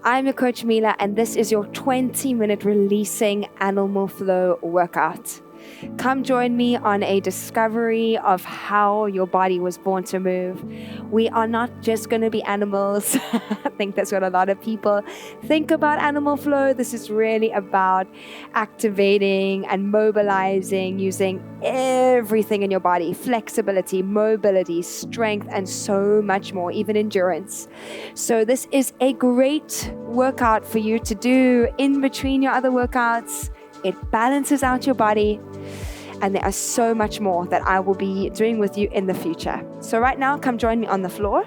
I'm your coach Mila, and this is your 20-minute releasing animal flow workout. Come join me on a discovery of how your body was born to move. We are not just going to be animals. I think that's what a lot of people think about animal flow. This is really about activating and mobilizing, using everything in your body: flexibility, mobility, strength, and so much more, even endurance. So this is a great workout for you to do in between your other workouts. It balances out your body, and there is so much more that I will be doing with you in the future. So right now, come join me on the floor.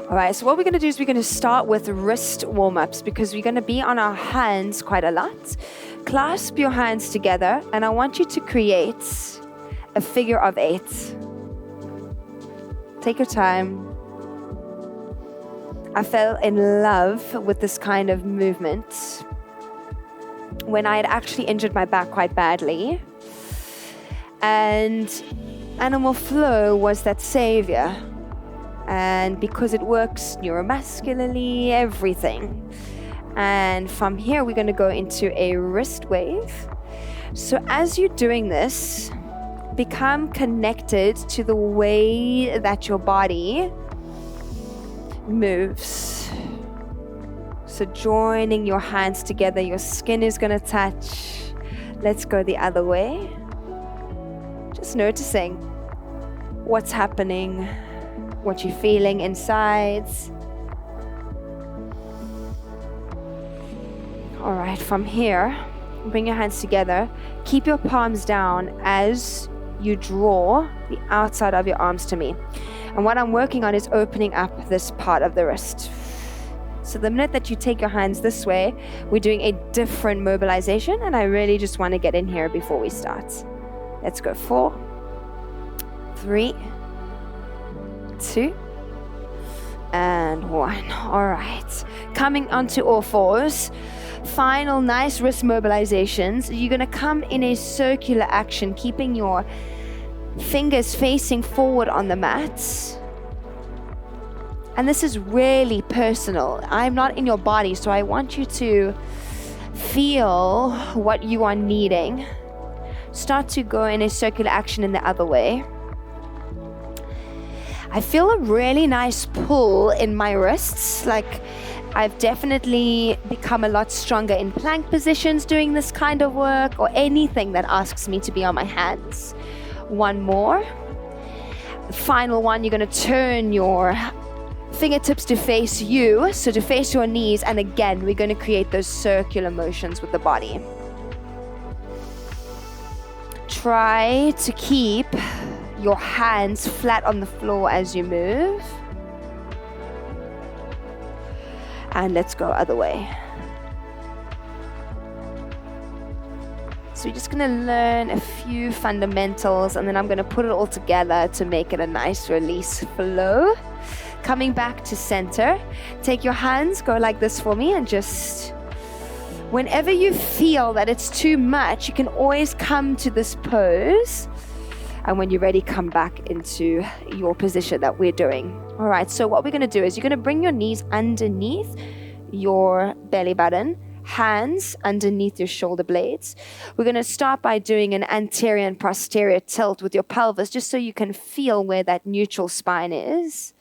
All right, so what we're going to do is we're going to start with wrist warm-ups, because we're going to be on our hands quite a lot. Clasp your hands together, and I want you to create a figure of 8. Take your time. I fell in love with this kind of movement when I had actually injured my back quite badly. And animal flow was that savior. And because it works neuromuscularly, everything. And from here, we're going to go into a wrist wave. So as you're doing this, become connected to the way that your body moves. So joining your hands together, your skin is going to touch. Let's go the other way. Just noticing what's happening, what you're feeling inside. All right, from here, bring your hands together. Keep your palms down as you draw the outside of your arms to me. And what I'm working on is opening up this part of the wrist. So the minute that you take your hands this way, we're doing a different mobilization, and I really just want to get in here before we start. Let's go. 4, 3, 2, and 1. All right. Coming onto all fours. Final nice wrist mobilizations. You're going to come in a circular action, keeping your fingers facing forward on the mat. And this is really personal. I'm not in your body, so I want you to feel what you are needing. Start to go in a circular action in the other way. I feel a really nice pull in my wrists. Like, I've definitely become a lot stronger in plank positions doing this kind of work, or anything that asks me to be on my hands. One more. The final one, you're going to turn your fingertips to face you, so to face your knees, and again, we're going to create those circular motions with the body. Try to keep your hands flat on the floor as you move. And let's go other way. So we're just going to learn a few fundamentals, and then I'm going to put it all together to make it a nice release flow. Coming back to center, take your hands, go like this for me, and just whenever you feel that it's too much, you can always come to this pose. And when you're ready, come back into your position that we're doing. All right, so what we're going to do is you're going to bring your knees underneath your belly button, hands underneath your shoulder blades. We're going to start by doing an anterior and posterior tilt with your pelvis, just so you can feel where that neutral spine is.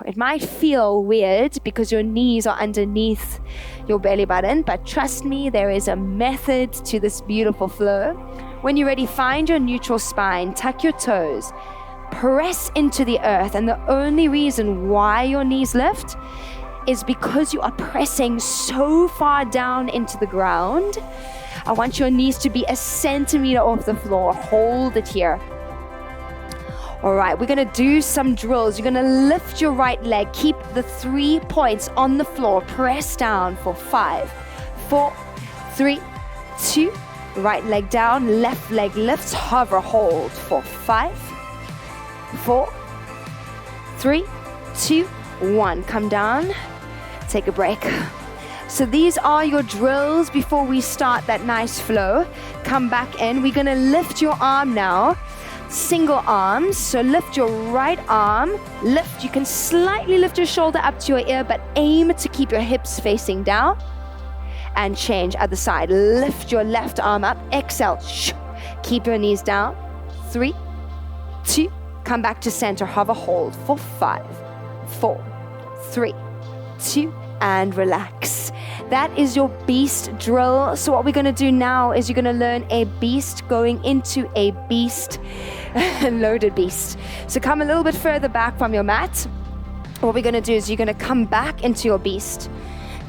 It might feel weird because your knees are underneath your belly button, but trust me, there is a method to this beautiful flow. When you're ready, find your neutral spine, tuck your toes, press into the earth, and the only reason why your knees lift is because you are pressing so far down into the ground. I want your knees to be a centimeter off the floor. Hold it here. All right, we're going to do some drills. You're going to lift your right leg. Keep the 3 points on the floor. Press down for 5, 4, 3, 2. Right leg down, left leg lifts. Hover, hold for 5, 4, 3, 2, 1. Come down. Take a break. So these are your drills before we start that nice flow. Come back in. We're going to lift your arm now. single arms. So lift your right arm, lift. You can slightly lift your shoulder up to your ear, but aim to keep your hips facing down. And change other side. Lift your left arm up, exhale. Keep your knees down. 3, 2, come back to center, hover, hold for 5, 4, 3, 2, and relax. That is your beast drill. So what we're going to do now is you're going to learn a beast going into a beast, loaded beast. So come a little bit further back from your mat. What we're going to do is you're going to come back into your beast.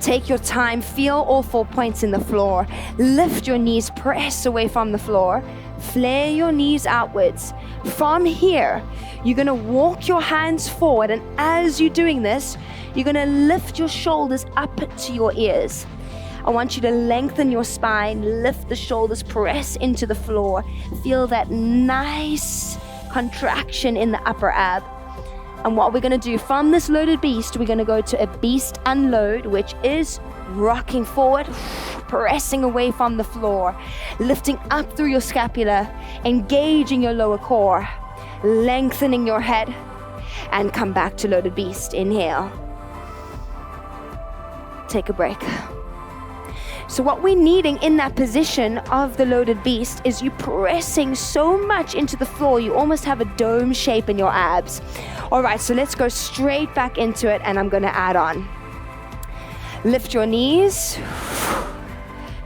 Take your time, feel all 4 points in the floor. Lift your knees, press away from the floor. Flare your knees outwards. From here, you're going to walk your hands forward, and as you're doing this, you're going to lift your shoulders up to your ears. I want you to lengthen your spine, lift the shoulders, press into the floor. Feel that nice contraction in the upper ab. And what we're going to do from this loaded beast, we're going to go to a beast unload, which is rocking forward, pressing away from the floor, lifting up through your scapula, engaging your lower core, lengthening your head, and come back to loaded beast. Inhale. Take a break. So what we're needing in that position of the loaded beast is you pressing so much into the floor, you almost have a dome shape in your abs. All right, so let's go straight back into it, and I'm going to add on. Lift your knees.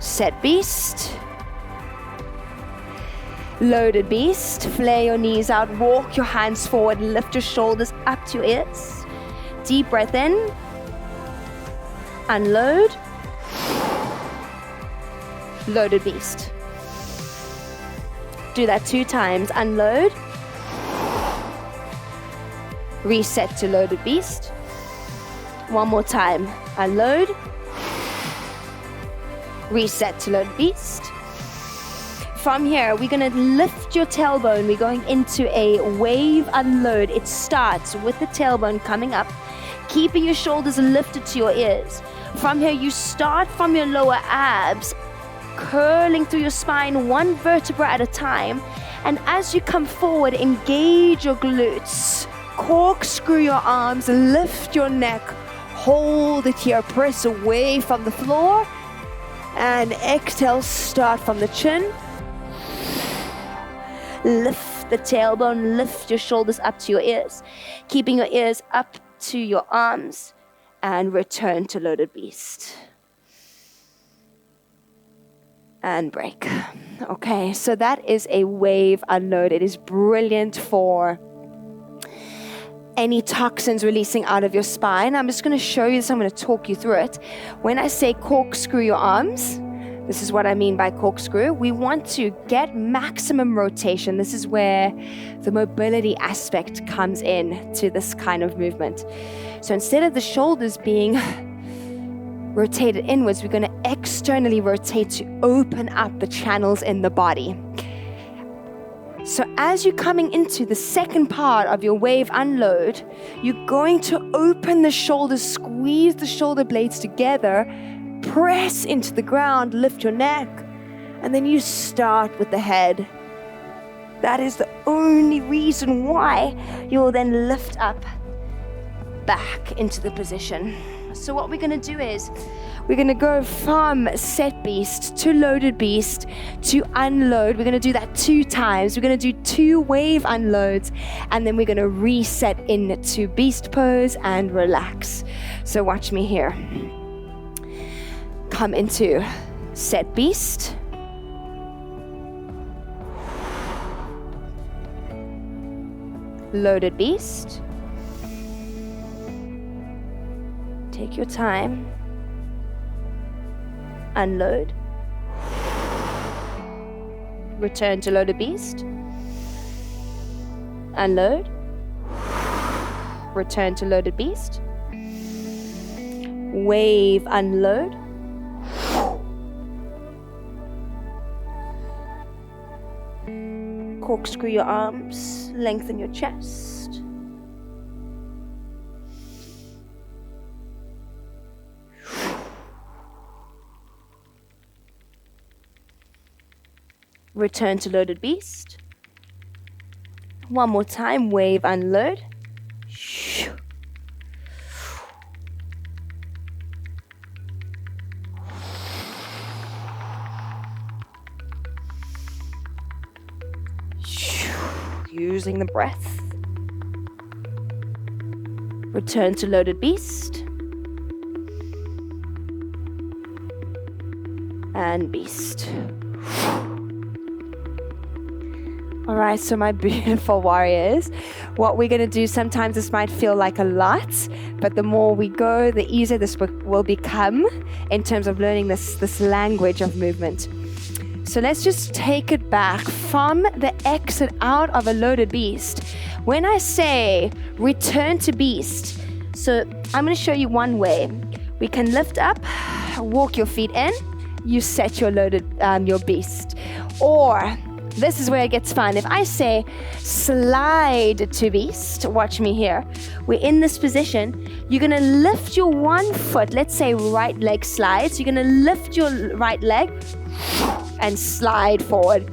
Set beast. Loaded beast. Flare your knees out. Walk your hands forward. Lift your shoulders up to your ears. Deep breath in. Unload. Loaded beast. Do that 2 times. Unload. Reset to loaded beast. 1 more time. Unload. Reset to loaded beast. From here, we're going to lift your tailbone. We're going into a wave unload. It starts with the tailbone coming up, keeping your shoulders lifted to your ears. From here, you start from your lower abs, curling through your spine 1 vertebra at a time. And as you come forward, engage your glutes. Corkscrew your arms, lift your neck, hold it here, press away from the floor. And exhale, start from the chin. Lift the tailbone, lift your shoulders up to your ears, keeping your ears up to your arms, and return to loaded beast. And break. Okay, so that is a wave unload. It is brilliant for any toxins releasing out of your spine. I'm just going to show you this. I'm going to talk you through it. When I say corkscrew your arms, this is what I mean by corkscrew. We want to get maximum rotation. This is where the mobility aspect comes in to this kind of movement. So instead of the shoulders being rotated inwards, we're going to externally rotate to open up the channels in the body. So as you're coming into the second part of your wave unload, you're going to open the shoulders, squeeze the shoulder blades together, press into the ground, lift your neck, and then you start with the head. That is the only reason why you'll then lift up back into the position. So what we're going to do is we're going to go from set beast to loaded beast to unload. We're going to do that 2 times. We're going to do 2 wave unloads, and then we're going to reset into beast pose and relax. So watch me here. Come into set beast. Loaded beast. Take your time. Unload. Return to loaded beast. Unload. Return to loaded beast. Wave unload. Corkscrew your arms, lengthen your chest. Return to loaded beast. One more time, wave, unload. Using the breath. Return to loaded beast. And beast. All right, so my beautiful warriors, what we're going to do, sometimes this might feel like a lot, but the more we go, the easier this will become in terms of learning this language of movement. So let's just take it back from the exit out of a loaded beast. When I say return to beast, so I'm going to show you one way. We can lift up, walk your feet in, you set your loaded, your beast. Or this is where it gets fun. If I say slide to beast, watch me here. We're in this position. You're going to lift your one foot. Let's say right leg slides. You're going to lift your right leg and slide forward.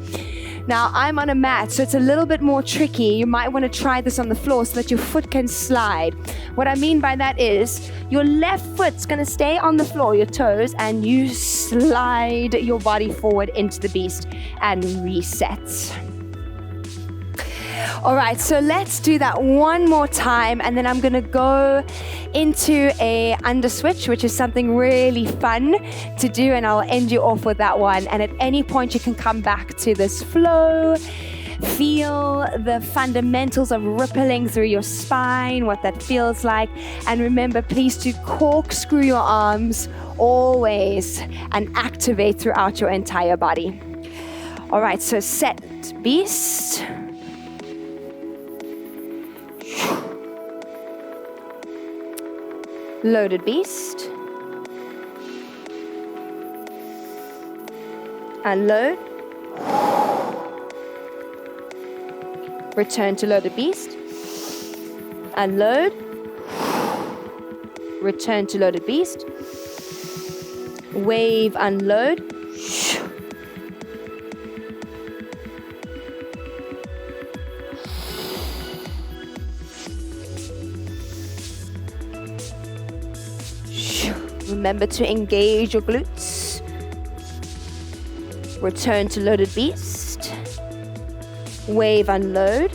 Now I'm on a mat, so it's a little bit more tricky. You might want to try this on the floor so that your foot can slide. What I mean by that is your left foot's going to stay on the floor, your toes, and you slide your body forward into the beast and reset. All right, so let's do that one more time, and then I'm going to go into a under switch, which is something really fun to do, and I'll end you off with that one. And at any point you can come back to this flow. Feel the fundamentals of rippling through your spine, what that feels like. And remember, please to corkscrew your arms always and activate throughout your entire body. All right, so set beast. Loaded beast. Unload. Return to loaded beast. Unload. Return to loaded beast. Wave, unload. Remember to engage your glutes. Return to loaded beast. Wave, unload.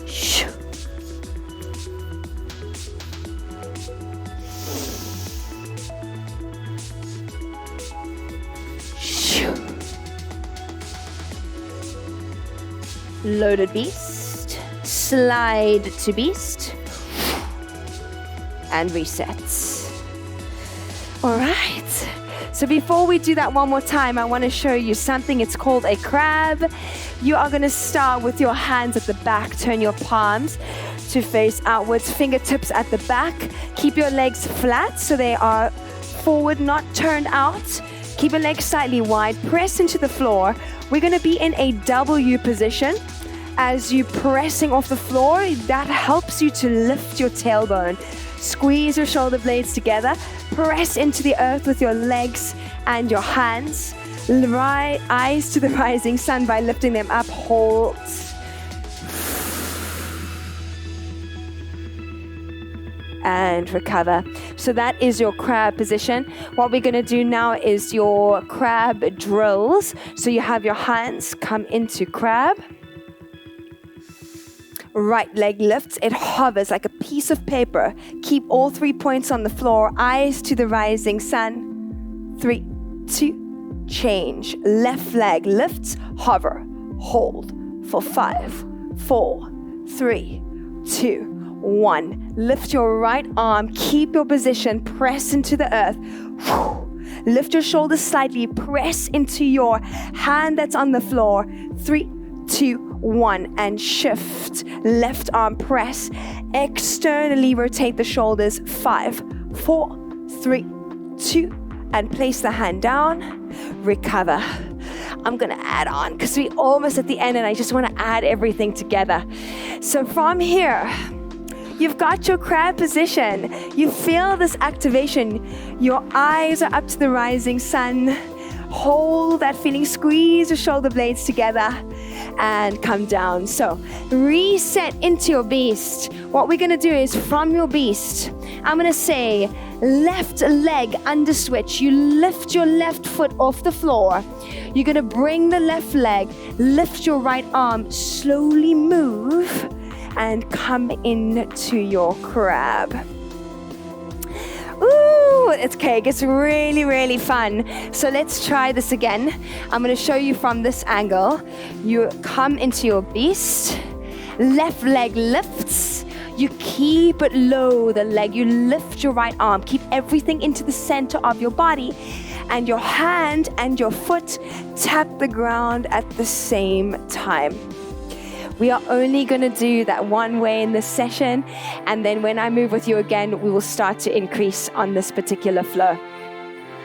Loaded beast. Slide to beast. And resets. All right, so before we do that one more time, I want to show you something. It's called a crab. You are going to start with your hands at the back. Turn your palms to face outwards, fingertips at the back. Keep your legs flat so they are forward, not turned out. Keep your legs slightly wide. Press into the floor. We're going to be in a W position. As you pressing off the floor, that helps you to lift your tailbone. Squeeze your shoulder blades together. Press into the earth with your legs and your hands. Eyes to the rising sun by lifting them up. Hold. And recover. So that is your crab position. What we're going to do now is your crab drills. So you have your hands come into crab. Right leg lifts, it hovers like a piece of paper. Keep all 3 points on the floor, eyes to the rising sun. 3, 2, change. Left leg lifts, hover, hold for 5, 4, 3, 2, 1. Lift your right arm, keep your position, press into the earth. Lift your shoulders slightly, press into your hand that's on the floor. 3, 2, 1, and shift. Left arm press. Externally rotate the shoulders. 5, 4, 3, 2, and place the hand down. Recover. I'm going to add on because we're almost at the end and I just want to add everything together. So from here, you've got your crab position. You feel this activation. Your eyes are up to the rising sun. Hold that feeling, squeeze your shoulder blades together. and come down. So reset into your beast. What we're gonna do is from your beast, I'm gonna say left leg under switch. You lift your left foot off the floor. You're gonna bring the left leg, lift your right arm, slowly move and come into your crab. Ooh, it's okay, it gets really, really fun. So let's try this again. I'm gonna show you from this angle. You come into your beast, left leg lifts, you keep it low, the leg, you lift your right arm, keep everything into the center of your body, and your hand and your foot tap the ground at the same time. We are only going to do that one way in this session, and then when I move with you again, we will start to increase on this particular flow.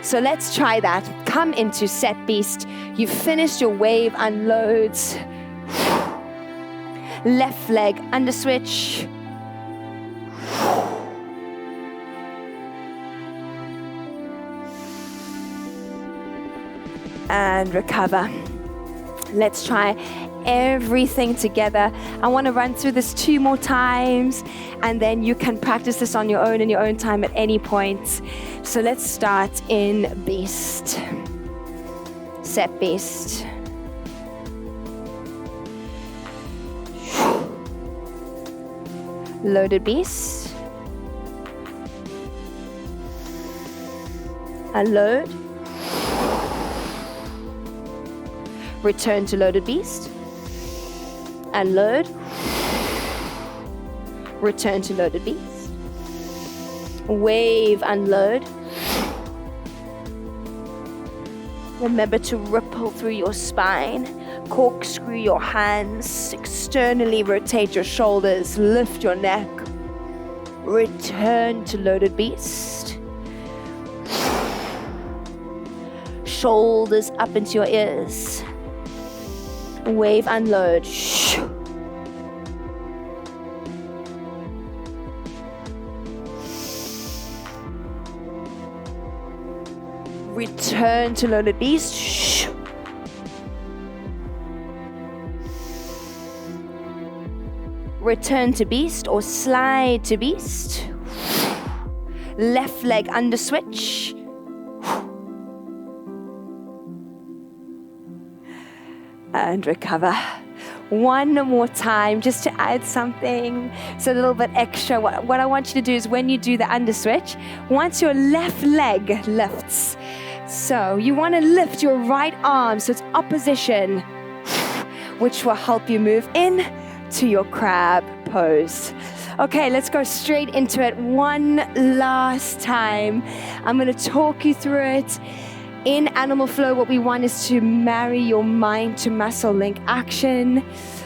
So let's try that. Come into set beast. You've finished your wave unloads. Left leg under switch. And recover. Let's try everything together. I want to run through this 2 more times, and then you can practice this on your own in your own time at any point. So let's start in beast. Set beast. Loaded beast. Unload. Return to loaded beast. Unload. Return to loaded beast. Wave, unload. Remember to ripple through your spine. Corkscrew your hands. Externally rotate your shoulders. Lift your neck. Return to loaded beast. Shoulders up into your ears. Wave, unload. Return to loaded beast. Return to beast or slide to beast. Left leg under switch. And recover. One more time, just to add something, so a little bit extra. What I want you to do is when you do the under switch, once your left leg lifts, so you want to lift your right arm, so it's opposition, which will help you move in to your crab pose. Okay, let's go straight into it one last time. I'm going to talk you through it. In Animal Flow, what we want is to marry your mind to muscle link action.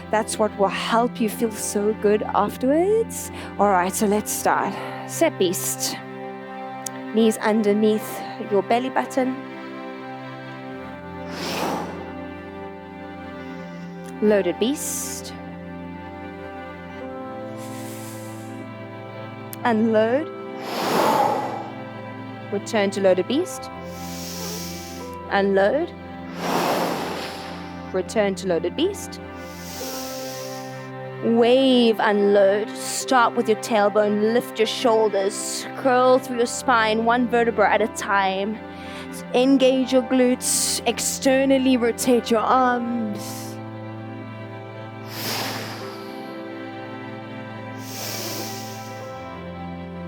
That's what will help you feel so good afterwards. All right, so let's start. Set beast. Knees underneath your belly button. Loaded beast. Unload. Return to loaded beast. Unload. Return to loaded beast. Wave, unload. Start with your tailbone. Lift your shoulders. Curl through your spine, one vertebra at a time. Engage your glutes. Externally rotate your arms.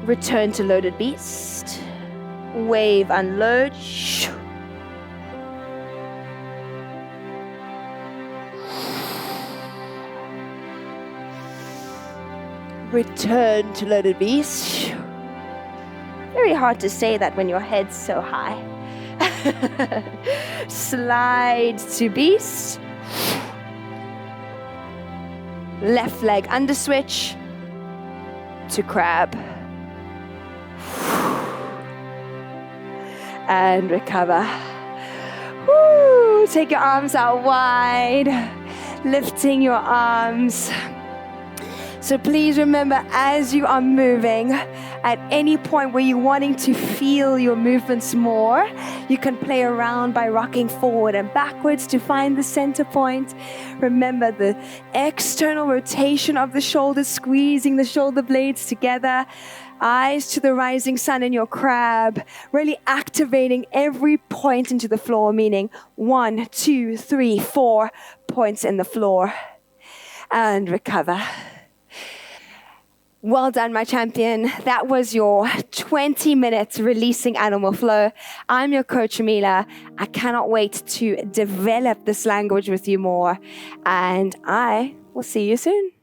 Return to loaded beast. Wave, unload. Return to loaded beast. Very hard to say that when your head's so high. Slide to beast. Left leg under switch to crab. And recover. Woo. Take your arms out wide, lifting your arms. So please remember, as you are moving, at any point where you're wanting to feel your movements more, You can play around by rocking forward and backwards to find the center point. Remember the external rotation of the shoulders, squeezing the shoulder blades together. Eyes to the rising sun in your crab, really activating every point into the floor, meaning 1, 2, 3, 4 points in the floor. And recover. Well done, my champion. That was your 20 minutes releasing animal flow. I'm your coach, Amila. I cannot wait to develop this language with you more. And I will see you soon.